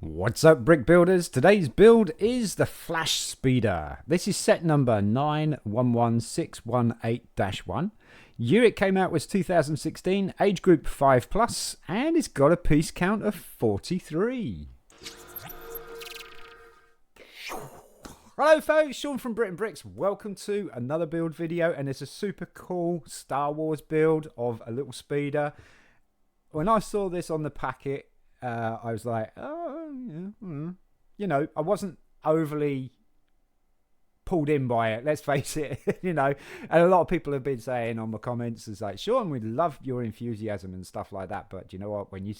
What's up, brick builders? Today's build is the Flash Speeder. This is set number 911618-1. Year it came out was 2016, age group 5+, and it's got a piece count of 43. Hello folks, Sean from BRIT'N Bricks. Welcome to another build video, and it's a super cool Star Wars build of a little speeder. When I saw this on the packet, I was like, oh, yeah, you know, I wasn't overly pulled in by it, let's face it, you know. And a lot of people have been saying on the comments, is like, Sean, we love your enthusiasm and stuff like that. But you know what? When you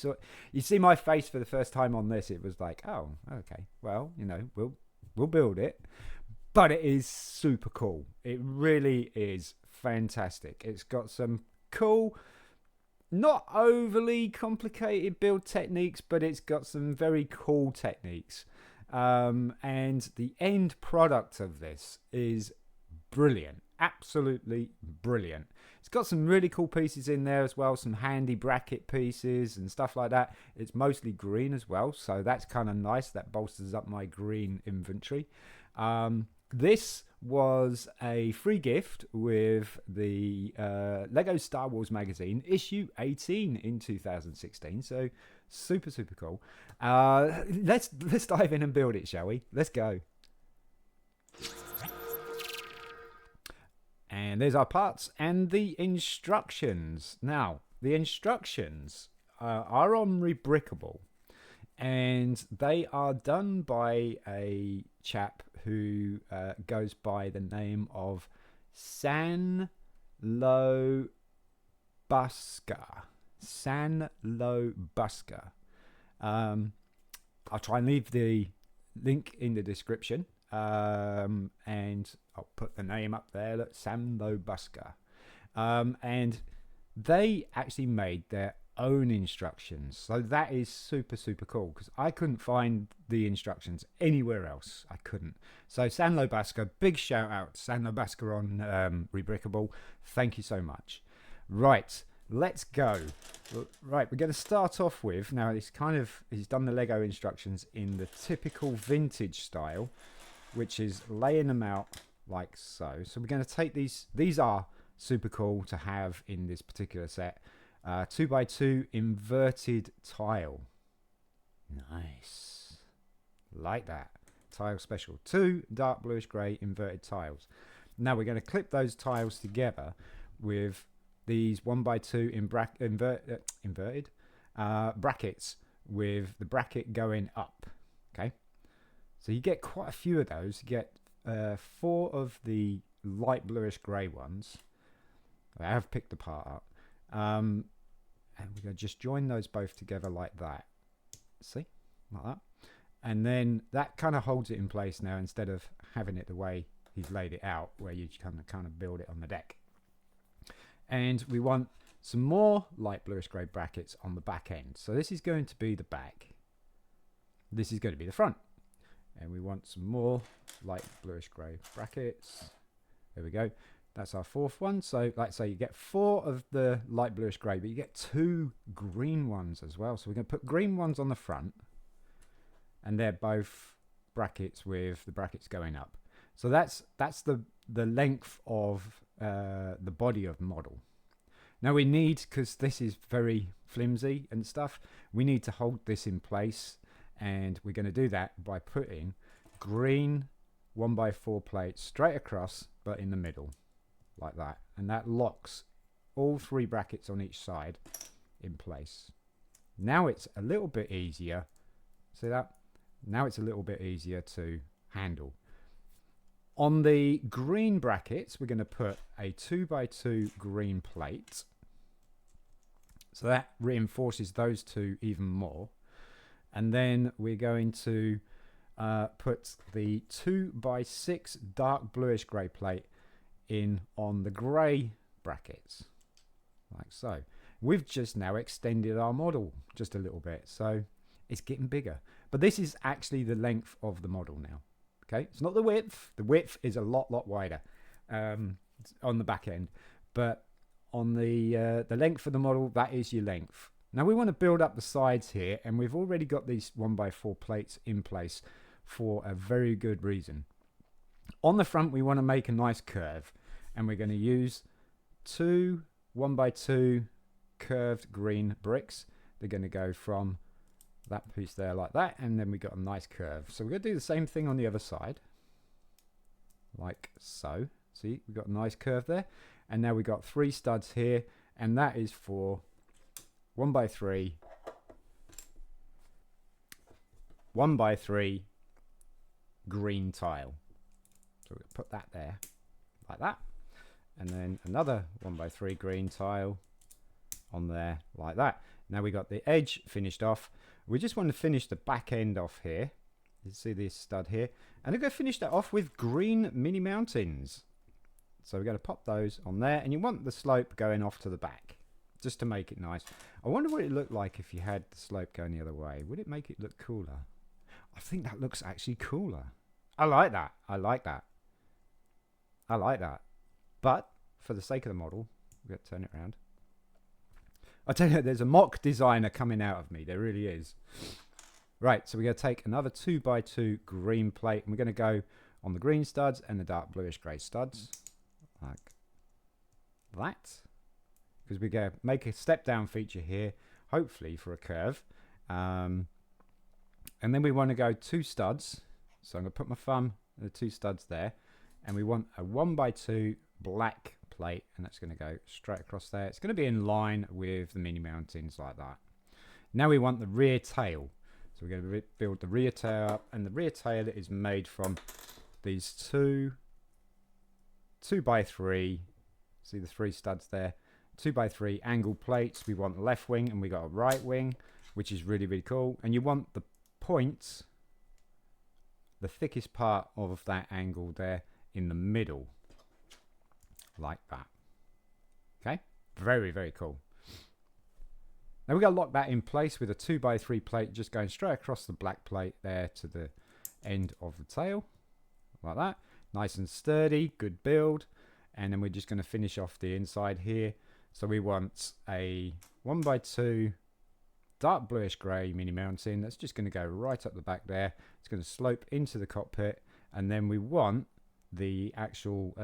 see my face for the first time on this, it was like, oh, okay, well, you know, we'll build it. But it is super cool. It really is fantastic. It's got some cool, not overly complicated build techniques, but it's got some very cool techniques. And the end product of this is brilliant. Absolutely brilliant. It's got some really cool pieces in there as well, some handy bracket pieces and stuff like that. It's mostly green as well, so that's kind of nice. That bolsters up my green inventory. This was a free gift with the Lego Star Wars magazine, issue 18 in 2016. So super cool. Let's dive in and build it, shall we? Let's go. And there's our parts and the instructions. Now, the instructions are on Rebrickable, and they are done by a chap who goes by the name of San Lo Busca. I'll try and leave the link in the description, and I'll put the name up there. Look, San Lo Busca. And they actually made their own instructions, so that is super cool, because I couldn't find the instructions anywhere else. I couldn't. So San Lo Busca, big shout out to San Lo Busca on Rebrickable. Thank you so much. Right, let's go. Right, we're going to start off with, now he's done the Lego instructions in the typical vintage style, which is laying them out like so. So we're going to take these are super cool to have in this particular set. 2x2 inverted tile. Nice. Like that. Tile special. 2 dark bluish grey inverted tiles. Now we're going to clip those tiles together with these 1x2 inverted brackets, with the bracket going up. Okay. So you get quite a few of those. You get 4 of the light bluish grey ones. I have picked the part up. And we're going to just join those both together like that. See? Like that. And then that kind of holds it in place now, instead of having it the way he's laid it out, where you kind of build it on the deck. And we want some more light bluish grey brackets on the back end. So this is going to be the back. This is going to be the front. And we want some more light bluish grey brackets. There we go. That's our 4th one. So let's say you get 4 of the light bluish grey, but you get 2 green ones as well. So we're going to put green ones on the front, and they're both brackets with the brackets going up. So that's the length of the body of the model. Now we need, because this is very flimsy and stuff, we need to hold this in place, and we're going to do that by putting green 1x4 plates straight across, but in the middle. Like that, and that locks all 3 brackets on each side in place. Now it's a little bit easier. See that? Now it's a little bit easier to handle. On the green brackets, we're going to put a 2x2 green plate, so that reinforces those 2 even more. And then we're going to put the 2x6 dark bluish grey plate in on the grey brackets, like so. We've just now extended our model just a little bit, so it's getting bigger. But this is actually the length of the model now. Okay, it's not the width. The width is a lot wider on the back end, but on the length of the model, that is your length. Now we want to build up the sides here, and we've already got these 1x4 plates in place for a very good reason. On the front we want to make a nice curve, and we're going to use two 1x2 curved green bricks. They're going to go from that piece there like that, and then we got a nice curve. So we're going to do the same thing on the other side, like so. See, we've got a nice curve there, and now we've got 3 studs here, and that is for 1x3 green tile. So we'll put that there like that, and then another 1x3 green tile on there like that. Now we got the edge finished off. We just want to finish the back end off here. You see this stud here, and I'm going to finish that off with green mini mountains. So we're going to pop those on there, and you want the slope going off to the back just to make it nice. I wonder what it looked like if you had the slope going the other way. Would it make it look cooler? I think that looks actually cooler. I like that. I like that. I like that. But for the sake of the model, we're going to turn it around. I tell you, there's a mock designer coming out of me. There really is. Right, so we're going to take another 2x2 green plate, and we're going to go on the green studs and the dark bluish grey studs, like that. Because we're going to make a step down feature here, hopefully for a curve. And then we want to go 2 studs. So I'm going to put my thumb and the 2 studs there. And we want a 1x2 black plate, and that's going to go straight across there. It's going to be in line with the mini mountains like that. Now we want the rear tail. So we're going to build the rear tail up, and the rear tail is made from these 2x3, see the 3 studs there, 2x3 angle plates. We want left wing, and we got a right wing, which is really, really cool. And you want the points, the thickest part of that angle there in the middle, like that. Okay, very, very cool. Now we're going to lock that in place with a 2x3 plate just going straight across the black plate there to the end of the tail, like that. Nice and sturdy, good build. And then we're just going to finish off the inside here. So we want a 1x2 dark bluish grey mini mountain. That's just going to go right up the back there. It's going to slope into the cockpit. And then we want the actual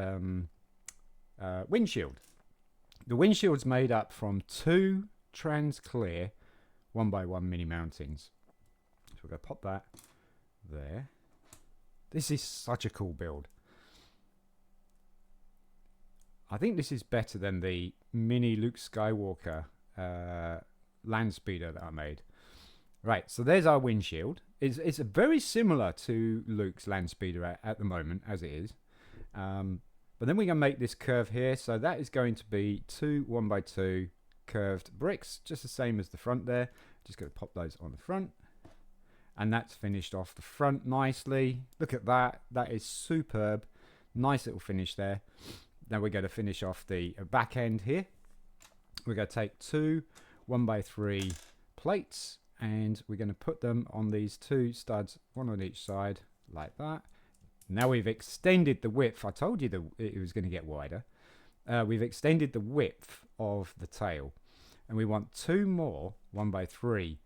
windshield. The windshield's made up from 2 trans clear 1x1 mini mountains. So we're going to pop that there. This is such a cool build. I think this is better than the mini Luke Skywalker land speeder that I made. Right, so there's our windshield. It's very similar to Luke's land speeder at the moment, as it is. But then we're going to make this curve here. So that is going to be 2 1x2 curved bricks, just the same as the front there. Just going to pop those on the front. And that's finished off the front nicely. Look at that. That is superb. Nice little finish there. Now we're going to finish off the back end here. We're going to take 2 1x3 plates, and we're going to put them on these 2 studs, one on each side, like that. Now we've extended the width. I told you that it was going to get wider. We've extended the width of the tail, and we want 2 more 1x3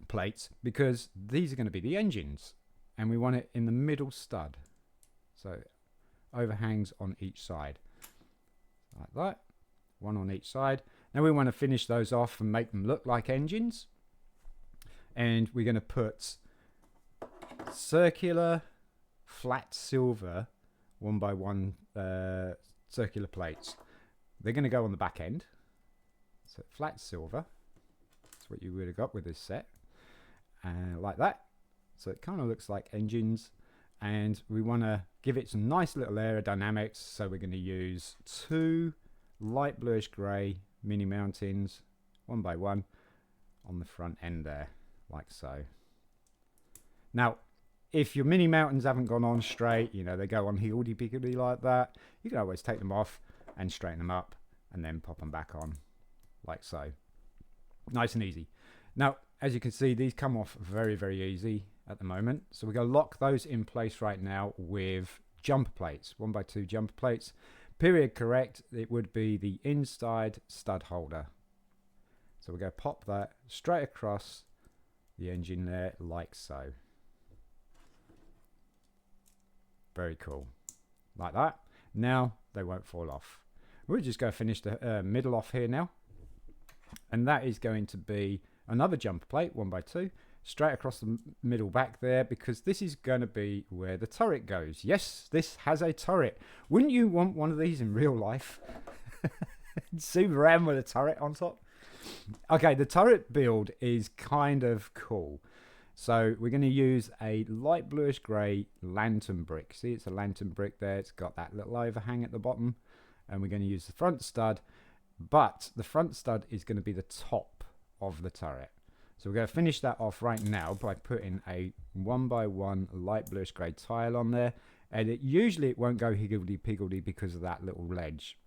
plates, because these are going to be the engines, and we want it in the middle stud. So overhangs on each side, like that. 1 on each side. Now we want to finish those off and make them look like engines. And we're going to put circular flat silver 1x1 circular plates. They're going to go on the back end. So flat silver. That's what you would have got with this set. Like that. So it kind of looks like engines. And we want to give it some nice little aerodynamics. So we're going to use 2 light bluish grey mini mountains 1x1 on the front end there, like so. Now if your mini mountains haven't gone on straight, you know, they go on higgledy-piggledy like that, you can always take them off and straighten them up and then pop them back on, like so. Nice and easy. Now as you can see, these come off very, very easy at the moment. So we're going to lock those in place right now with jumper plates, 1x2 jumper plates. Period correct, it would be the inside stud holder. So we're going to pop that straight across the engine there, like so. Very cool. Like that. Now they won't fall off. We're just going to finish the middle off here now. And that is going to be another jumper plate, 1x2, straight across the middle back there, because this is going to be where the turret goes. Yes, this has a turret. Wouldn't you want one of these in real life? Zoom around with a turret on top. Okay, the turret build is kind of cool. So we're going to use a light bluish grey lantern brick. See, it's a lantern brick there. It's got that little overhang at the bottom. And we're going to use the front stud. But the front stud is going to be the top of the turret. So we're going to finish that off right now by putting a 1x1 light bluish grey tile on there. And usually it won't go higgledy-piggledy because of that little ledge.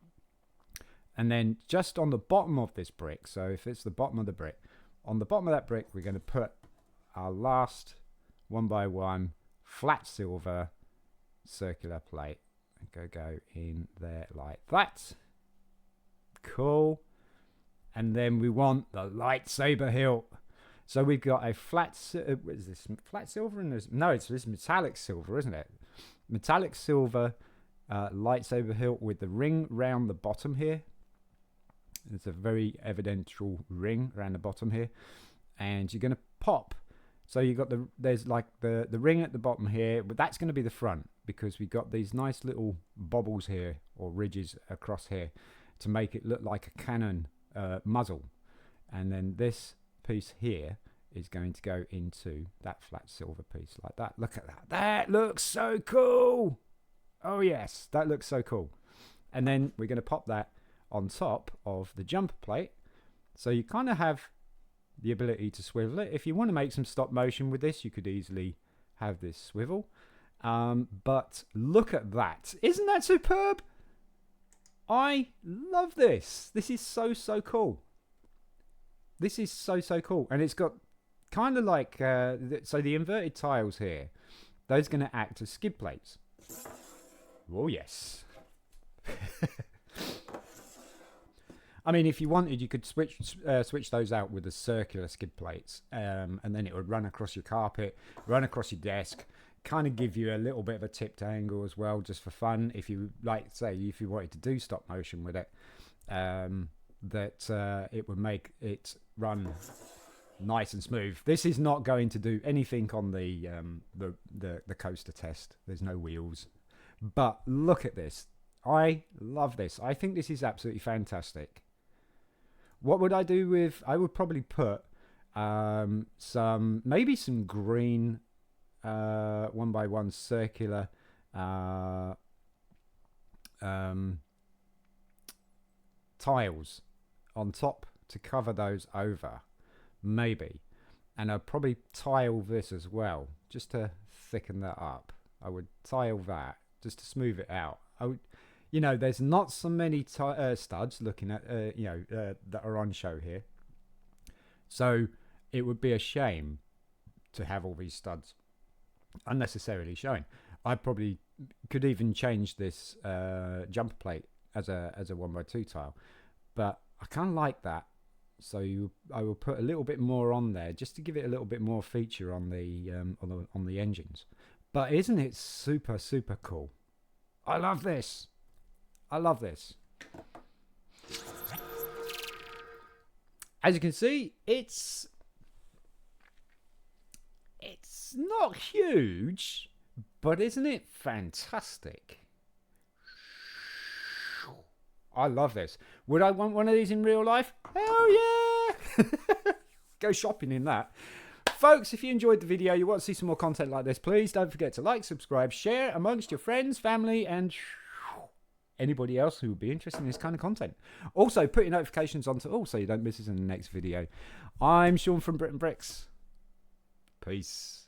And then just on the bottom of this brick, so if it's the bottom of the brick, on the bottom of that brick, we're going to put our last 1x1 flat silver circular plate. Go in there like that. Cool. And then we want the lightsaber hilt. So we've got a flat, what is this, flat silver? And no, it's this metallic silver, isn't it? Metallic silver lightsaber hilt with the ring round the bottom here. It's a very evidential ring around the bottom here. And you're going to pop. So you've got there's like the ring at the bottom here, but that's going to be the front because we've got these nice little bobbles here or ridges across here to make it look like a cannon muzzle. And then this piece here is going to go into that flat silver piece like that. Look at that. That looks so cool. Oh yes, that looks so cool. And then we're going to pop that on top of the jumper plate. So you kind of have the ability to swivel it. If you want to make some stop motion with this, you could easily have this swivel. But look at that. Isn't that superb? I love this. This is so, so cool. This is so, so cool. And it's got kind of like, so the inverted tiles here, those are going to act as skid plates. Oh, yes. I mean, if you wanted, you could switch those out with the circular skid plates, and then it would run across your carpet, run across your desk, kind of give you a little bit of a tipped angle as well, just for fun. If you like, say, if you wanted to do stop motion with it, it would make it run nice and smooth. This is not going to do anything on the coaster test. There's no wheels, but look at this. I love this. I think this is absolutely fantastic. What would I do with? I would probably put maybe some green 1x1 circular tiles on top to cover those over, maybe. And I'd probably tile this as well, just to thicken that up. I would tile that just to smooth it out. I would. You know, there's not so many studs looking at, that are on show here. So it would be a shame to have all these studs unnecessarily showing. I probably could even change this jumper plate as a 1x2 tile. But I kind of like that. So I will put a little bit more on there just to give it a little bit more feature on the engines. But isn't it super, super cool? I love this. I love this. As you can see, it's not huge, but isn't it fantastic? I love this. Would I want one of these in real life? Hell yeah! Go shopping in that. Folks, if you enjoyed the video, you want to see some more content like this, please don't forget to like, subscribe, share amongst your friends, family, and anybody else who would be interested in this kind of content. Also, put your notifications on to all so you don't miss us in the next video. I'm Sean from BRIT'N. Peace.